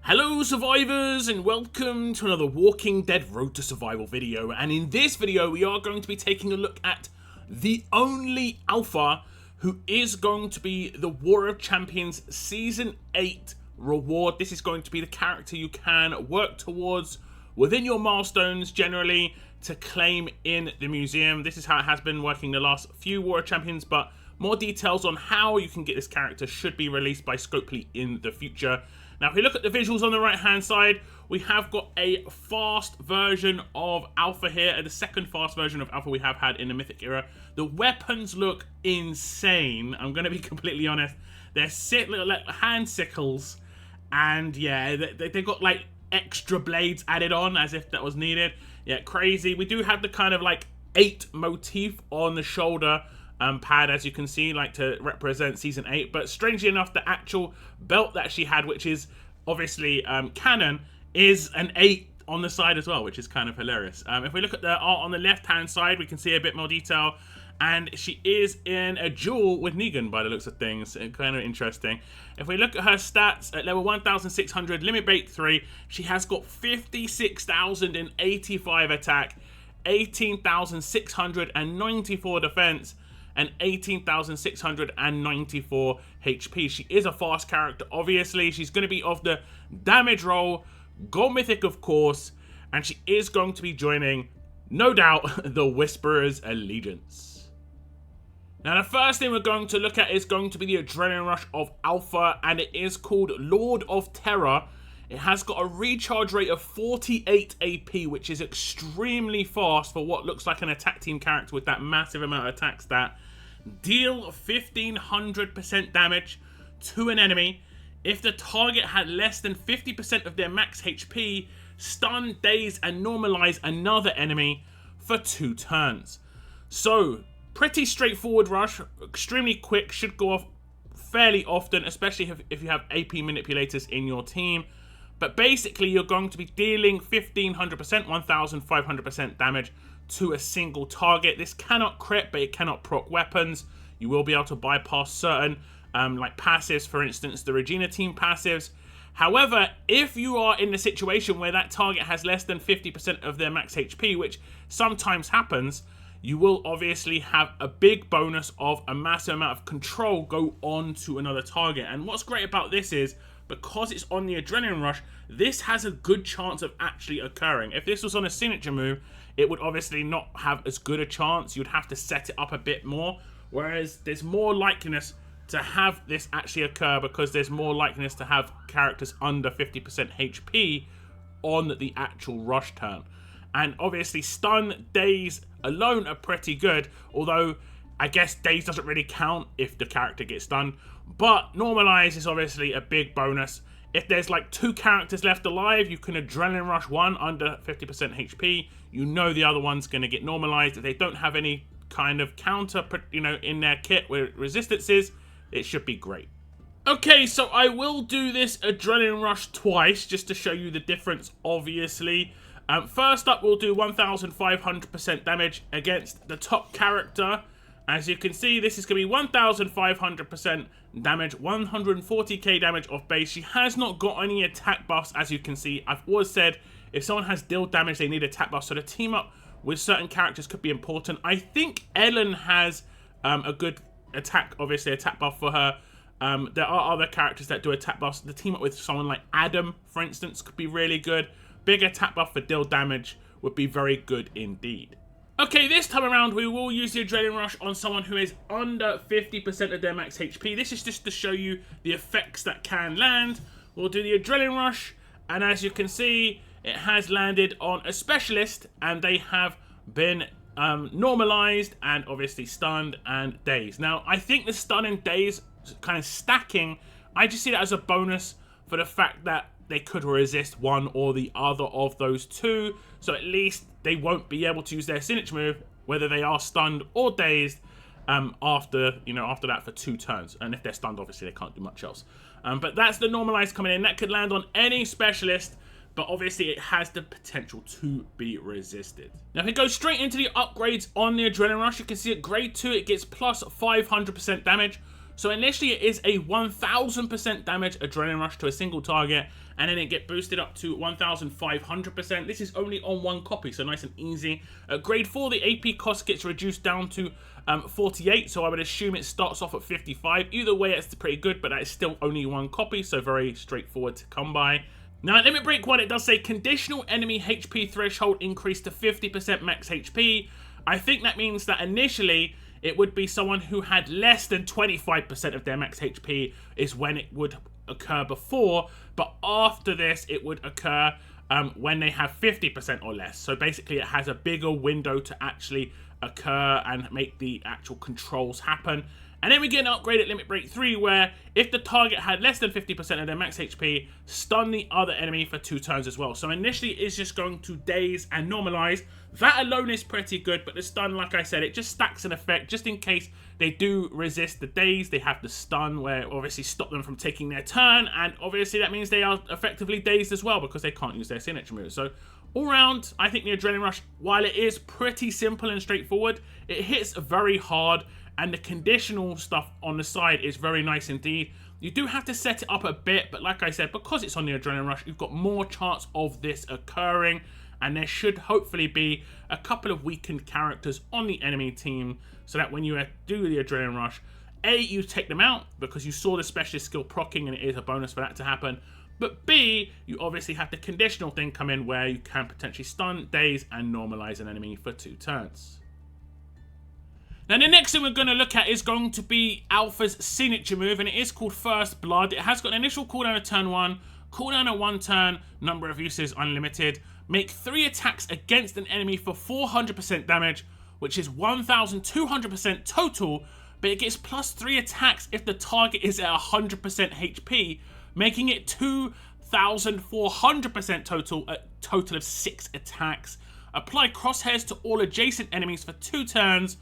Hello survivors and welcome to another Walking Dead Road to Survival video, and in this video we are going to be taking a look at the only Alpha who is going to be the War of Champions Season 8 reward. This is going to be the character you can work towards within your milestones generally to claim in the museum. This is how it has been working the last few War of Champions, but more details on how you can get this character should be released by Scopely in the future. Now, if we look at the visuals on the right-hand side, we have got a fast version of Alpha here, the second fast version of Alpha we have had in the Mythic era. The weapons look insane. I'm going to be completely honest. They're like hand sickles, and yeah, they got like extra blades added on as if that was needed. Yeah, crazy. We do have the kind of like 8 motif on the shoulder pad, as you can see, like to represent Season 8. But strangely enough, the actual belt that she had, which is obviously canon, is an 8 on the side as well, which is kind of hilarious. If we look at the art on the left-hand side, we can see a bit more detail. And she is in a duel with Negan by the looks of things. Kind of interesting. If we look at her stats, at level 1600, limit break 3, she has got 56,085 attack, 18,694 defense, and 18,694 HP. She is a fast character, obviously. She's going to be of the damage roll, Gold Mythic, of course, and she is going to be joining, no doubt, the Whisperer's Allegiance. Now, the first thing we're going to look at is going to be the Adrenaline Rush of Alpha, and it is called Lord of Terror. It has got a recharge rate of 48 AP, which is extremely fast for what looks like an attack team character with that massive amount of attack stat. Deal 1500% damage to an enemy. If the target had less than 50% of their max HP, stun, daze, and normalize another enemy for 2 turns. So, pretty straightforward rush, extremely quick, should go off fairly often, especially if you have AP manipulators in your team. But basically, you're going to be dealing 1500%, 1500% damage to a single target. This cannot crit, but it cannot proc weapons. You will be able to bypass certain like passives, for instance, the Regina team passives. However, if you are in the situation where that target has less than 50% of their max HP, which sometimes happens, you will obviously have a big bonus of a massive amount of control go on to another target. And what's great about this is, because it's on the Adrenaline Rush, this has a good chance of actually occurring. If this was on a signature move, it would obviously not have as good a chance. You'd have to set it up a bit more. Whereas there's more likeliness to have this actually occur because there's more likeliness to have characters under 50% HP on the actual rush turn. And obviously stun, daze alone are pretty good. Although I guess daze doesn't really count if the character gets stunned. But normalize is obviously a big bonus. If there's like 2 characters left alive, you can Adrenaline Rush one under 50% HP. You know the other one's going to get normalized. If they don't have any kind of counter, in their kit with resistances, it should be great. Okay, so I will do this Adrenaline Rush twice just to show you the difference, obviously. First up, we'll do 1500% damage against the top character. As you can see, this is going to be 1500% damage, 140k damage off base. She has not got any attack buffs, as you can see. I've always said, if someone has deal damage, they need attack buffs. So to team up with certain characters could be important. I think Ellen has a good attack buff for her. There are other characters that do attack buffs. The team up with someone like Adam, for instance, could be really good. Big attack buff for deal damage would be very good indeed. Okay, this time around, we will use the Adrenaline Rush on someone who is under 50% of their max HP. This is just to show you the effects that can land. We'll do the Adrenaline Rush, and as you can see, it has landed on a specialist, and they have been normalized, and obviously stunned and dazed. Now, I think the stun and daze kind of stacking, I just see that as a bonus for the fact that they could resist one or the other of those 2. So at least they won't be able to use their signature move, whether they are stunned or dazed, after that for 2 turns. And if they're stunned, obviously they can't do much else. But that's the normalized coming in. That could land on any specialist, but obviously it has the potential to be resisted. Now if we go straight into the upgrades on the Adrenaline Rush, you can see at grade 2 it gets plus 500% damage. So initially it is a 1000% damage adrenaline rush to a single target, and then it get boosted up to 1500%. This is only on one copy, so nice and easy. At grade 4, the AP cost gets reduced down to 48, so I would assume it starts off at 55. Either way, it's pretty good, but that is still only one copy, so very straightforward to come by. Now, at Limit Break 1, it does say conditional enemy HP threshold increased to 50% max HP. I think that means that initially it would be someone who had less than 25% of their max HP is when it would occur before, but after this it would occur when they have 50% or less. So basically it has a bigger window to actually occur and make the actual controls happen. And then we get an upgrade at Limit Break 3 where if the target had less than 50% of their max HP, stun the other enemy for 2 turns as well. So initially it's just going to daze and normalize. That alone is pretty good, but the stun, like I said, it just stacks an effect just in case they do resist the daze. They have the stun where obviously stop them from taking their turn, and obviously that means they are effectively dazed as well because they can't use their signature move. So all round, I think the Adrenaline Rush, while it is pretty simple and straightforward, it hits very hard. And the conditional stuff on the side is very nice indeed. You do have to set it up a bit, but like I said, because it's on the Adrenaline Rush, you've got more chance of this occurring. And there should hopefully be a couple of weakened characters on the enemy team so that when you do the Adrenaline Rush, A, you take them out because you saw the specialist skill proccing and it is a bonus for that to happen. But B, you obviously have the conditional thing come in where you can potentially stun, daze, and normalize an enemy for 2 turns. Now the next thing we're going to look at is going to be Alpha's signature move, and it is called First Blood. It has got an initial cooldown of turn 1, cooldown of 1 turn, number of uses unlimited. Make 3 attacks against an enemy for 400% damage, which is 1200% total, but it gets plus 3 attacks if the target is at 100% HP, making it 2400% total, a total of 6 attacks. Apply crosshairs to all adjacent enemies for 2 turns.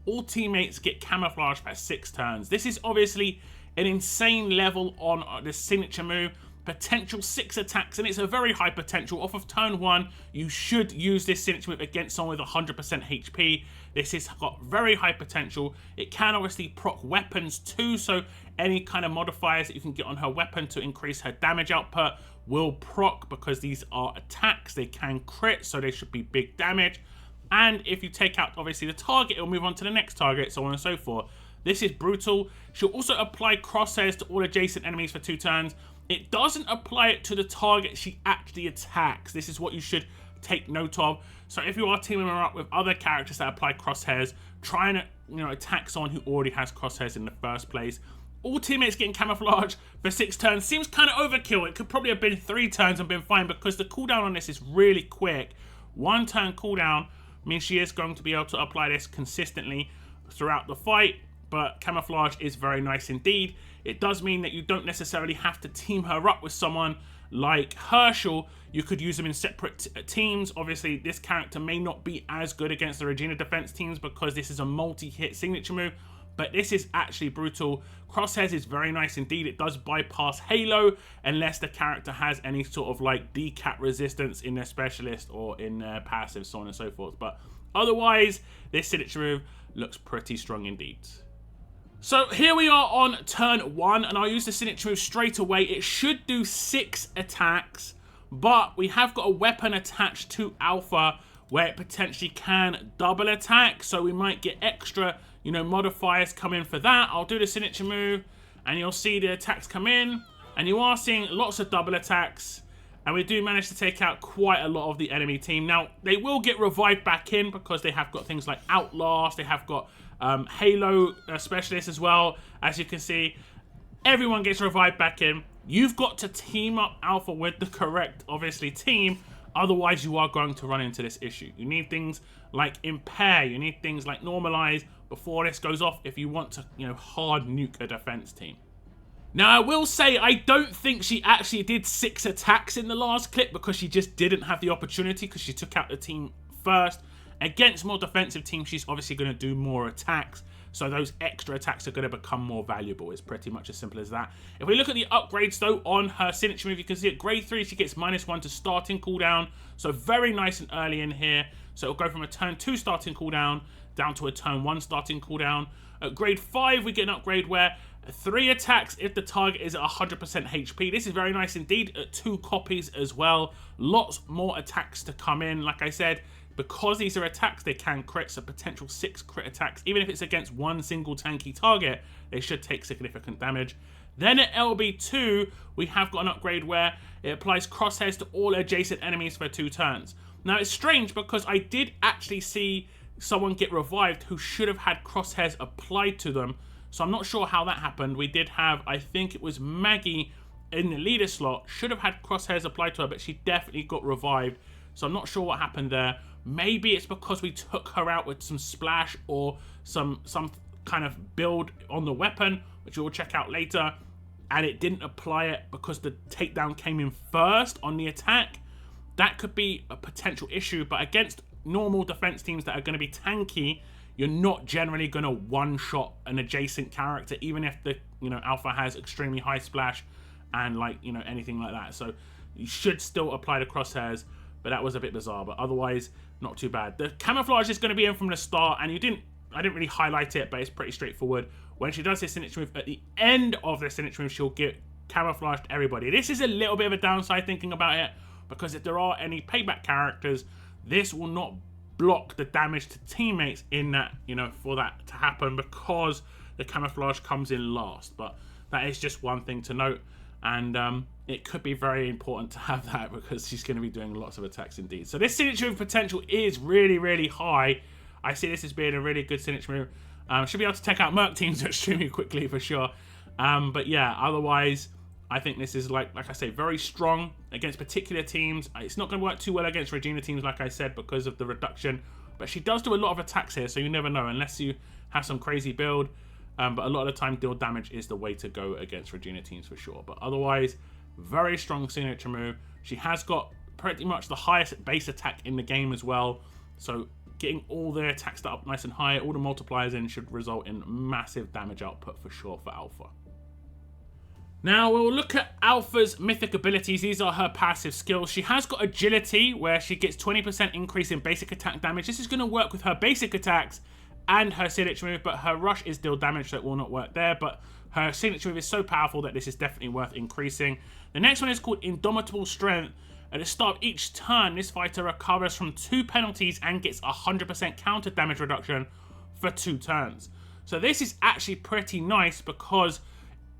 All teammates get camouflage for 6 turns. This is obviously an insane level on this signature move. Potential 6 attacks, and it's a very high potential. Off of turn 1, you should use this signature move against someone with 100% HP. This has got very high potential. It can obviously proc weapons too, so any kind of modifiers that you can get on her weapon to increase her damage output will proc because these are attacks. They can crit, so they should be big damage. And if you take out, obviously, the target, it'll move on to the next target, so on and so forth. This is brutal. She'll also apply crosshairs to all adjacent enemies for 2 turns. It doesn't apply it to the target she actually attacks. This is what you should take note of. So if you are teaming her up with other characters that apply crosshairs, try and attack someone who already has crosshairs in the first place. All teammates getting camouflage for 6 turns seems kind of overkill. It could probably have been 3 turns and been fine because the cooldown on this is really quick. 1 turn cooldown means she is going to be able to apply this consistently throughout the fight, but camouflage is very nice indeed. It does mean that you don't necessarily have to team her up with someone like Herschel. You could use them in separate teams. Obviously, this character may not be as good against the Regina defense teams because this is a multi-hit signature move, but this is actually brutal. Crosshairs is very nice indeed. It does bypass Halo unless the character has any sort of like decap resistance in their specialist or in their passive, so on and so forth. But otherwise, this signature move looks pretty strong indeed. So here we are on turn 1, and I'll use the signature move straight away. It should do 6 attacks, but we have got a weapon attached to Alpha where it potentially can double attack, so we might get extra modifiers come in for that. I'll do the signature move and you'll see the attacks come in, and you are seeing lots of double attacks, and we do manage to take out quite a lot of the enemy team. Now, they will get revived back in because they have got things like Outlast, they have got Halo specialists as well. As you can see, everyone gets revived back in. You've got to team up Alpha with the correct, obviously, team. Otherwise, you are going to run into this issue. You need things like Impair. You need things like Normalize before this goes off if you want to, hard nuke a defense team. Now, I will say I don't think she actually did 6 attacks in the last clip because she just didn't have the opportunity because she took out the team first. Against more defensive teams, she's obviously going to do more attacks. So those extra attacks are going to become more valuable. It's pretty much as simple as that. If we look at the upgrades, though, on her signature move, you can see at grade 3, she gets -1 to starting cooldown. So very nice and early in here. So it'll go from a turn 2 starting cooldown down to a turn 1 starting cooldown. At grade 5, we get an upgrade where 3 attacks if the target is at 100% HP. This is very nice indeed. 2 copies as well. Lots more attacks to come in. Like I said, because these are attacks, they can crit, so potential 6 crit attacks. Even if it's against one single tanky target, they should take significant damage. Then at LB2, we have got an upgrade where it applies crosshairs to all adjacent enemies for 2 turns. Now, it's strange because I did actually see someone get revived who should have had crosshairs applied to them. So I'm not sure how that happened. We did have, I think it was Maggie in the leader slot, should have had crosshairs applied to her, but she definitely got revived. So I'm not sure what happened there. Maybe it's because we took her out with some splash or some kind of build on the weapon, which we'll check out later, and it didn't apply it because the takedown came in first on the attack. That could be a potential issue, but against normal defense teams that are going to be tanky, you're not generally going to one-shot an adjacent character, even if the alpha has extremely high splash and anything like that. So you should still apply the crosshairs, but that was a bit bizarre. But otherwise, not too bad. The camouflage is going to be in from the start, and I didn't really highlight it, but it's pretty straightforward. When she does this signature move, at the end of the signature move, she'll get camouflaged everybody. This is a little bit of a downside thinking about it, because if there are any payback characters, this will not block the damage to teammates in that, for that to happen, because the camouflage comes in last. But that is just one thing to note, and it could be very important to have that because she's going to be doing lots of attacks indeed. So this signature move potential is really, really high. I see this as being a really good signature move. Should be able to take out Merc teams extremely quickly for sure. But yeah, otherwise, I think this is, like I say, very strong against particular teams. It's not going to work too well against Regina teams, like I said, because of the reduction. But she does do a lot of attacks here, so you never know, unless you have some crazy build. But a lot of the time, deal damage is the way to go against Regina teams for sure. But otherwise, very strong signature move. She has got pretty much the highest base attack in the game as well. So getting all the attacks up nice and high, all the multipliers in, should result in massive damage output for sure for Alpha. Now we'll look at Alpha's mythic abilities. These are her passive skills. She has got agility, where she gets 20% increase in basic attack damage. This is going to work with her basic attacks and her signature move, but her rush is deal damage, so it will not work there. But her signature move is so powerful that this is definitely worth increasing. The next one is called Indomitable Strength. At the start of each turn, this fighter recovers from 2 penalties and gets 100% counter damage reduction for 2 turns. So this is actually pretty nice, because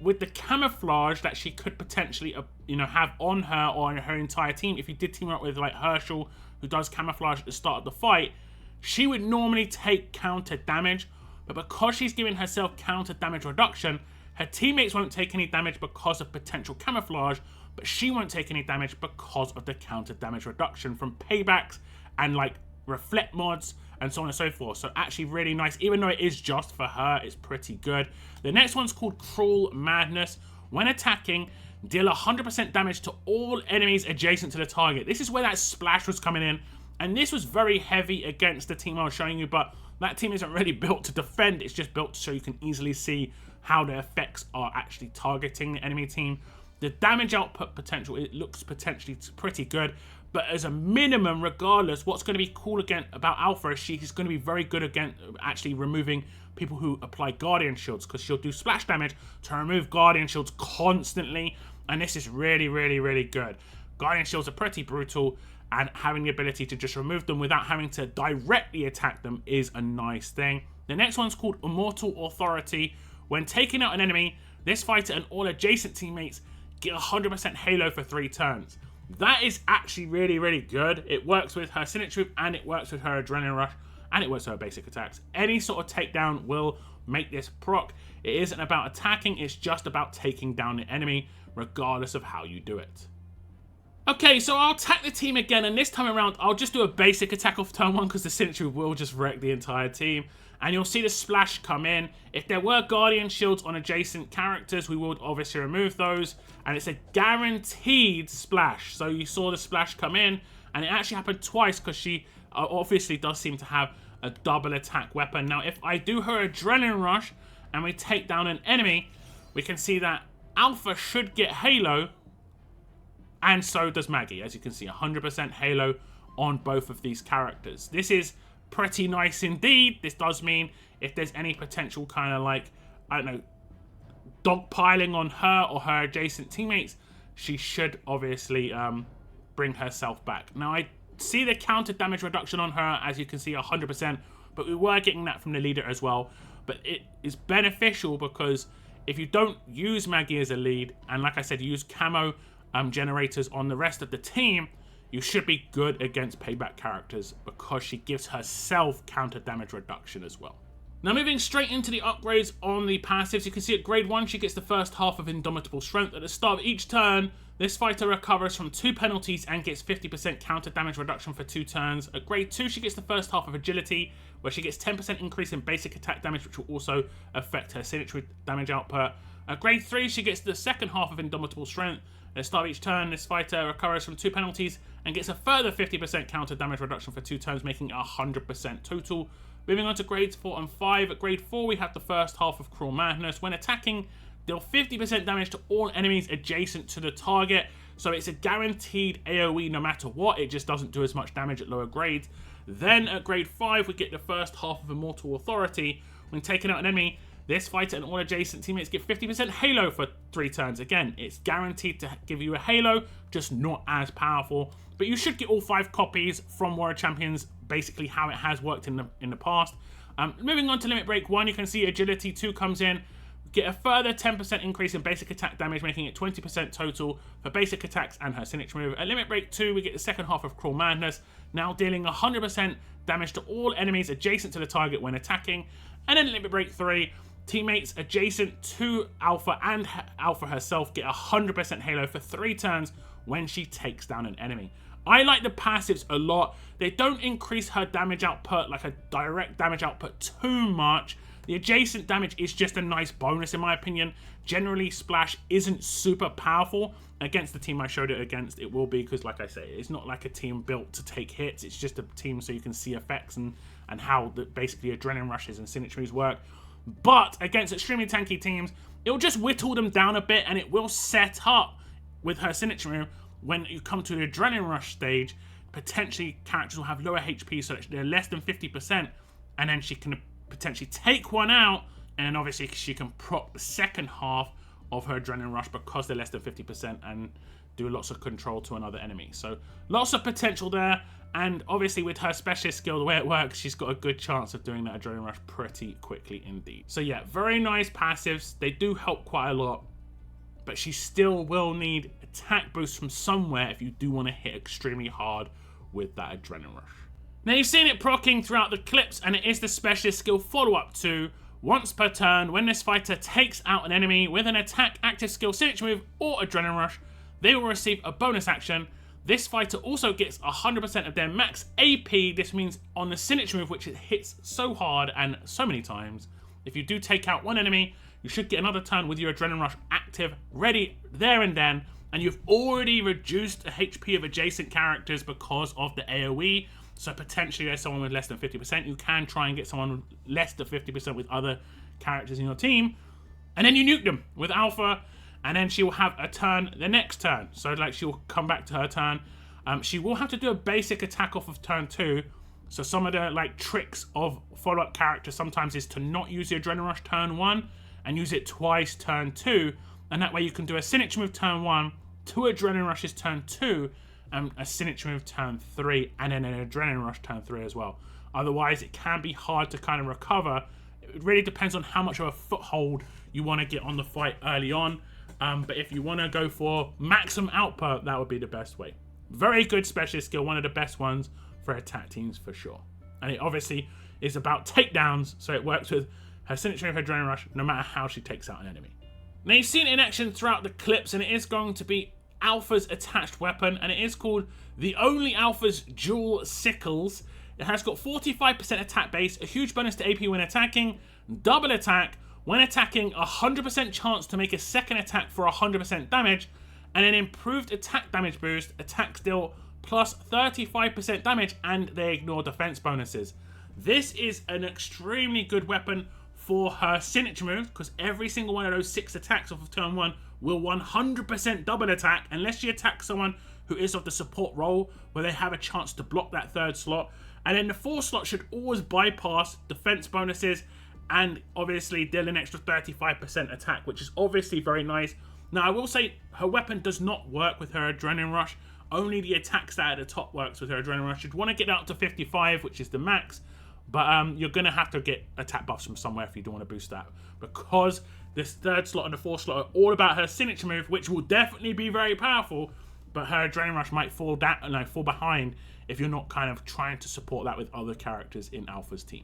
with the camouflage that she could potentially have on her or on her entire team, if you did team up with like Herschel, who does camouflage at the start of the fight, she would normally take counter damage, but because she's giving herself counter damage reduction, her teammates won't take any damage because of potential camouflage, but she won't take any damage because of the counter damage reduction from paybacks and like reflect mods and so on and so forth. So actually really nice. Even though it is just for her, it's pretty good. The next one's called Cruel Madness. When attacking, deal 100% damage to all enemies adjacent to the target. This is where that splash was coming in, and this was very heavy against the team I was showing you, but that team isn't really built to defend. It's just built so you can easily see how the effects are actually targeting the enemy team. The damage output potential, it looks potentially pretty good, but as a minimum, regardless, what's going to be cool again about Alpha is she's going to be very good against actually removing people who apply Guardian Shields, because she'll do splash damage to remove Guardian Shields constantly, and this is really, really, really good. Guardian Shields are pretty brutal, and having the ability to just remove them without having to directly attack them is a nice thing. The next one's called Immortal Authority. When taking out an enemy, this fighter and all adjacent teammates get 100% Halo for 3 turns. That is actually really, really good. It works with her signature move, and it works with her Adrenaline Rush, and it works with her basic attacks. Any sort of takedown will make this proc. It isn't about attacking, it's just about taking down the enemy, regardless of how you do it. Okay, so I'll attack the team again, and this time around, I'll just do a basic attack off turn 1, because the signature will just wreck the entire team. And you'll see the splash come in. If there were Guardian Shields on adjacent characters, we would obviously remove those. And it's a guaranteed splash. So you saw the splash come in, and it actually happened twice, because she obviously does seem to have a double attack weapon. Now, if I do her Adrenaline Rush, and we take down an enemy, we can see that Alpha should get Halo, and so does Maggie. As you can see, 100% Halo on both of these characters. This is pretty nice indeed. This does mean if there's any potential kind of like, I don't know, dogpiling on her or her adjacent teammates, she should obviously bring herself back. Now, I see the counter damage reduction on her, as you can see, 100%, but we were getting that from the leader as well. But it is beneficial because if you don't use Maggie as a lead, and like I said, use camo generators on the rest of the team, you should be good against payback characters because she gives herself counter damage reduction as well. Now, moving straight into the upgrades on the passives, you can see at grade 1, she gets the first half of Indomitable Strength. At the start of each turn, this fighter recovers from 2 penalties and gets 50% counter damage reduction for 2 turns. At grade 2, she gets the first half of Agility, where she gets 10% increase in basic attack damage, which will also affect her signature damage output. At grade 3, she gets the second half of Indomitable Strength. At the start of each turn, this fighter recovers from 2 penalties and gets a further 50% counter damage reduction for 2 turns, making it 100% total. Moving on to grades 4 and 5. At grade 4, we have the first half of Cruel Madness. When attacking, deal 50% damage to all enemies adjacent to the target. So it's a guaranteed AoE no matter what. It just doesn't do as much damage at lower grades. Then at grade 5, we get the first half of Immortal Authority. When taking out an enemy, this fighter and all adjacent teammates get 50% Halo for 3 turns. Again, it's guaranteed to give you a Halo, just not as powerful. But you should get all 5 copies from Warrior Champions, basically how it has worked in the past. Moving on to Limit Break 1, you can see Agility 2 comes in. Get a further 10% increase in basic attack damage, making it 20% total for basic attacks and her signature move. At Limit Break 2, we get the second half of Cruel Madness, now dealing 100% damage to all enemies adjacent to the target when attacking. And then Limit Break 3, teammates adjacent to Alpha and Alpha herself get 100% Halo for 3 turns when she takes down an enemy. I like the passives a lot. They don't increase her damage output, like a direct damage output, too much. The adjacent damage is just a nice bonus in my opinion. Generally, Splash isn't super powerful. Against the team I showed it against, it will be, because like I say, it's not like a team built to take hits. It's just a team so you can see effects and how basically adrenaline rushes and signature moves work. But against extremely tanky teams, it'll just whittle them down a bit, and it will set up with her signature move. When you come to the adrenaline rush stage, potentially characters will have lower HP, so that they're less than 50%, and then she can potentially take one out, and then obviously she can proc the second half of her adrenaline rush because they're less than 50% and do lots of control to another enemy. So lots of potential there, and obviously with her specialist skill, the way it works, she's got a good chance of doing that adrenaline rush pretty quickly indeed. So yeah, very nice passives. They do help quite a lot, but she still will need attack boost from somewhere if you do want to hit extremely hard with that adrenaline rush. Now, you've seen it proccing throughout the clips, and it is the specialist skill follow-up to once per turn. When this fighter takes out an enemy with an attack, active skill, signature move, or adrenaline rush, they will receive a bonus action. This fighter also gets 100% of their max AP. This means on the signature move, which it hits so hard and so many times, if you do take out one enemy, you should get another turn with your adrenaline rush active, ready there and then, and you've already reduced the HP of adjacent characters because of the AoE. So potentially there's someone with less than 50%. You can try and get someone with less than 50% with other characters in your team. And then you nuke them with Alpha. And then she will have a turn the next turn. So like she'll come back to her turn. She will have to do a basic attack off of turn 2. So some of the like tricks of follow-up characters sometimes is to not use the Adrenaline Rush turn 1. And use it twice turn 2. And that way you can do a signature move turn 1. 2 Adrenaline Rushes turn 2. A signature move turn 3, and then an adrenaline rush turn 3 as well. Otherwise, it can be hard to kind of recover. It really depends on how much of a foothold you want to get on the fight early on. But if you want to go for maximum output, that would be the best way. Very good specialist skill, one of the best ones for attack teams for sure. And it obviously is about takedowns, so it works with her signature move, her adrenaline rush, no matter how she takes out an enemy. Now, you've seen it in action throughout the clips, and it is going to be Alpha's attached weapon, and it is called the Only Alpha's Dual Sickles. It has got 45% attack base, a huge bonus to AP when attacking, double attack, when attacking 100% chance to make a second attack for 100% damage, and an improved attack damage boost, attacks deal plus 35% damage, and they ignore defense bonuses. This is an extremely good weapon for her signature move, because every single one of those 6 attacks off of turn 1 will 100% double attack unless she attacks someone who is of the support role where they have a chance to block that 3rd slot. And then the 4th slot should always bypass defense bonuses and obviously deal an extra 35% attack, which is obviously very nice. Now, I will say her weapon does not work with her Adrenaline Rush. Only the attack stat at the top works with her Adrenaline Rush. You'd want to get up to 55, which is the max, but you're going to have to get attack buffs from somewhere if you do want to boost that, because this third slot and the fourth slot are all about her signature move, which will definitely be very powerful, but her Adrenaline Rush might fall behind if you're not kind of trying to support that with other characters in Alpha's team.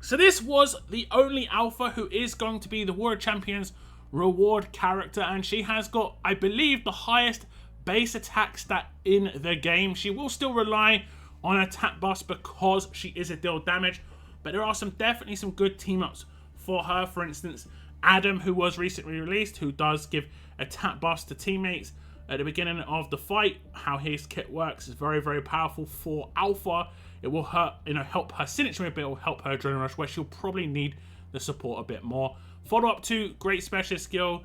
So this was the only Alpha who is going to be the World Champions reward character, and she has got, I believe, the highest base attack stat in the game. She will still rely on attack buffs because she is a deal damage, but there are definitely some good team ups for her. For instance, Adam, who was recently released, who does give attack buffs to teammates at the beginning of the fight. How his kit works is very, very powerful for Alpha. It will help her signature move, but it will help her Adrenaline Rush, where she'll probably need the support a bit more. Follow up to great specialist skill.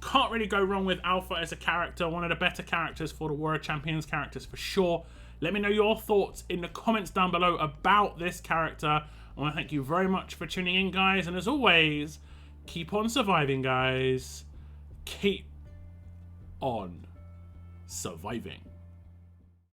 Can't really go wrong with Alpha as a character. One of the better characters for the World Champions characters for sure. Let me know your thoughts in the comments down below about this character. I want to thank you very much for tuning in, guys. And as always, keep on surviving, guys. Keep on surviving.